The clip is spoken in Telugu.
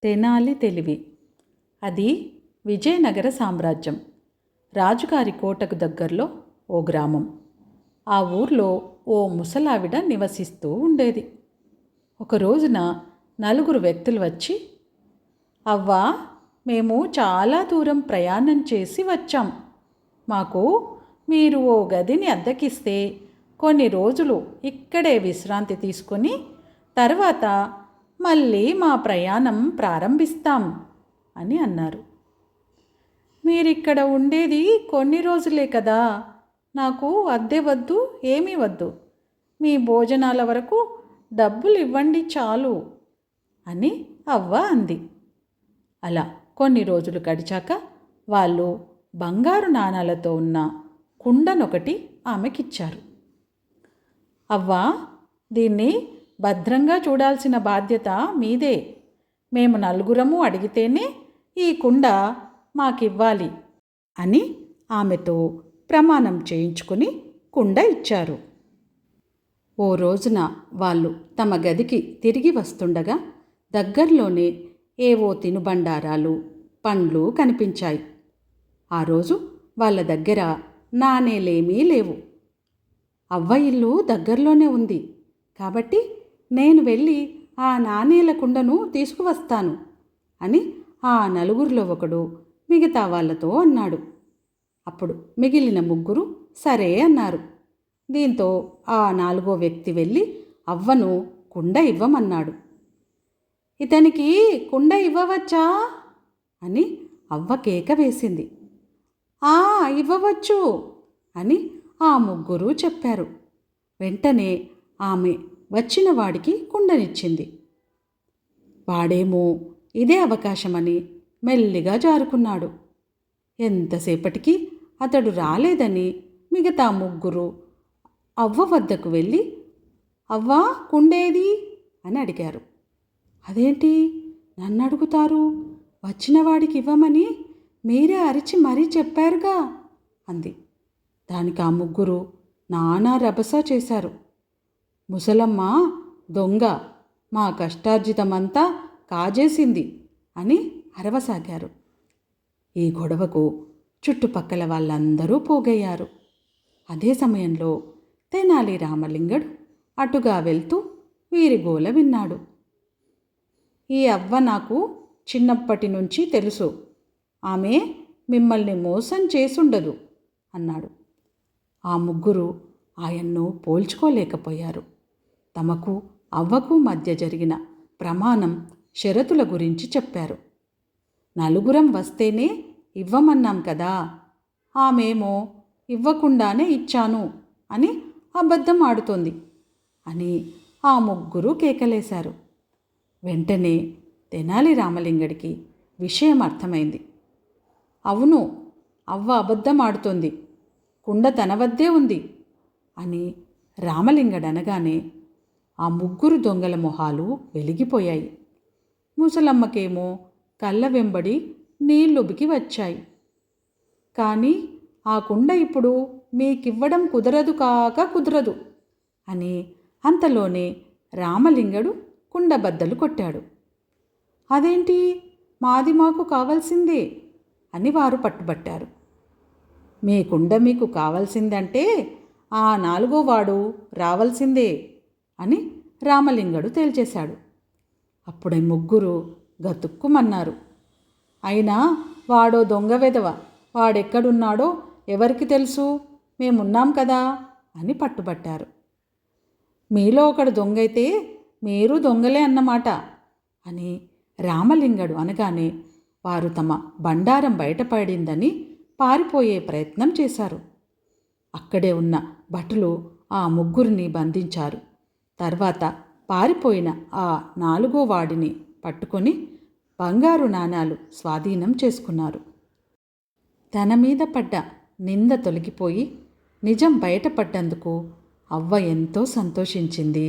తెనాలి తెలివి. అది విజయనగర సామ్రాజ్యం. రాజుగారి కోటకు దగ్గరలో ఓ గ్రామం. ఆ ఊర్లో ఓ ముసలావిడ నివసిస్తూ ఉండేది. ఒక రోజున నలుగురు వ్యక్తులు వచ్చి, అవ్వా, మేము చాలా దూరం ప్రయాణం చేసి వచ్చాం. మాకు మీరు ఓ గదిని అద్దెకిస్తే కొన్ని రోజులు ఇక్కడే విశ్రాంతి తీసుకొని తర్వాత మళ్ళీ మా ప్రయాణం ప్రారంభిస్తాం అని అన్నారు. మీరిక్కడ ఉండేది కొన్ని రోజులే కదా, నాకు అద్దె వద్దు, ఏమీ వద్దు. మీ భోజనాల వరకు డబ్బులు ఇవ్వండి చాలు అని అవ్వ అంది. అలా కొన్ని రోజులు గడిచాక వాళ్ళు బంగారు నాణాలతో ఉన్న కుండనొకటి ఆమెకిచ్చారు. అవ్వా, దీన్ని భద్రంగా చూడాల్సిన బాధ్యత మీదే. మేము నలుగురము అడిగితేనే ఈ కుండ మాకివ్వాలి అని ఆమెతో ప్రమాణం చేయించుకుని కుండ ఇచ్చారు. ఓ రోజున వాళ్ళు తమ గదికి తిరిగి వస్తుండగా దగ్గరలోనే ఏవో తినుబండారాలు, పండ్లు కనిపించాయి. ఆ రోజు వాళ్ళ దగ్గర నాణేలేమీ లేవు. అవ్వ ఇల్లు దగ్గరలోనే ఉంది కాబట్టి నేను వెళ్ళి ఆ నాణేల కుండను తీసుకువస్తాను అని ఆ నలుగురిలో ఒకడు మిగతా వాళ్ళతో అన్నాడు. అప్పుడు మిగిలిన ముగ్గురు సరే అన్నారు. దీంతో ఆ నాలుగో వ్యక్తి వెళ్ళి అవ్వను కుండ ఇవ్వమన్నాడు. ఇతనికి కుండ ఇవ్వవచ్చా అని అవ్వ కేక వేసింది. ఇవ్వవచ్చు అని ఆ ముగ్గురు చెప్పారు. వెంటనే ఆమె వచ్చిన వాడికి కుండనిచ్చింది. వాడేమో ఇదే అవకాశమని మెల్లిగా జారుకున్నాడు. ఎంతసేపటికి అతడు రాలేదని మిగతా ముగ్గురు అవ్వ వద్దకు వెళ్ళి, అవ్వా, కుండేది అని అడిగారు. అదేంటి నన్ను అడుగుతారు, వచ్చిన వాడికి ఇవ్వమని మీరే అరిచి మరీ చెప్పారుగా అంది. దానికి ఆ ముగ్గురు నానా రభస చేశారు. ముసలమ్మ దొంగ, మా కష్టార్జితమంతా కాజేసింది అని అరవసాగారు. ఈ గొడవకు చుట్టుపక్కల వాళ్ళందరూ పోగయ్యారు. అదే సమయంలో తెనాలి రామలింగడు అటుగా వెళ్తూ వీరి గోల విన్నాడు. ఈ అవ్వ నాకు చిన్నప్పటి నుంచి తెలుసు. ఆమె మిమ్మల్ని మోసం చేసుండదు అన్నాడు. ఆ ముగ్గురు ఆయన్ను పోల్చుకోలేకపోయారు. తమకు అవ్వకు మధ్య జరిగిన ప్రమాణం, షరతుల గురించి చెప్పారు. నలుగురం వస్తేనే ఇవ్వమన్నాం కదా, ఆమెమో ఇవ్వకుండానే ఇచ్చాను అని అబద్ధం ఆడుతోంది అని ఆ ముగ్గురు కేకలేశారు. వెంటనే తెనాలి రామలింగడికి విషయం అర్థమైంది. అవును, అవ్వ అబద్ధం ఆడుతోంది, కుండ తన వద్దే ఉంది అని రామలింగడనగానే ఆ ముగ్గురు దొంగల మొహాలు వెలిగిపోయాయి. ముసలమ్మకేమో కళ్ళ వెంబడి నీళ్ళుబికి వచ్చాయి. కానీ ఆ కుండ ఇప్పుడు మీకివ్వడం కుదరదు అని అంతలోనే రామలింగడు కుండ బద్దలు కొట్టాడు. అదేంటి, మాది మాకు కావాల్సిందే అని వారు పట్టుబట్టారు. మీ కుండ మీకు కావాల్సిందంటే ఆ నాలుగో వాడు రావాల్సిందే అని రామలింగడు తేల్చేశాడు. అప్పుడే ముగ్గురు గతుక్కుమన్నారు. అయినా వాడో దొంగ వెధవ, వాడెక్కడున్నాడో ఎవరికి తెలుసు, మేమున్నాం కదా అని పట్టుబట్టారు. మీలో ఒకడు దొంగైతే మీరు దొంగలే అన్నమాట అని రామలింగడు అనగానే వారు తమ బండారం బయటపడిందని పారిపోయే ప్రయత్నం చేశారు. అక్కడే ఉన్న భటులు ఆ ముగ్గురిని బంధించారు. తర్వాత పారిపోయిన ఆ నాలుగో వాడిని పట్టుకొని బంగారు నాణాలు స్వాధీనం చేసుకున్నారు. తన మీద పడ్డ నింద తొలగిపోయి నిజం బయటపడ్డందుకు అవ్వ ఎంతో సంతోషించింది.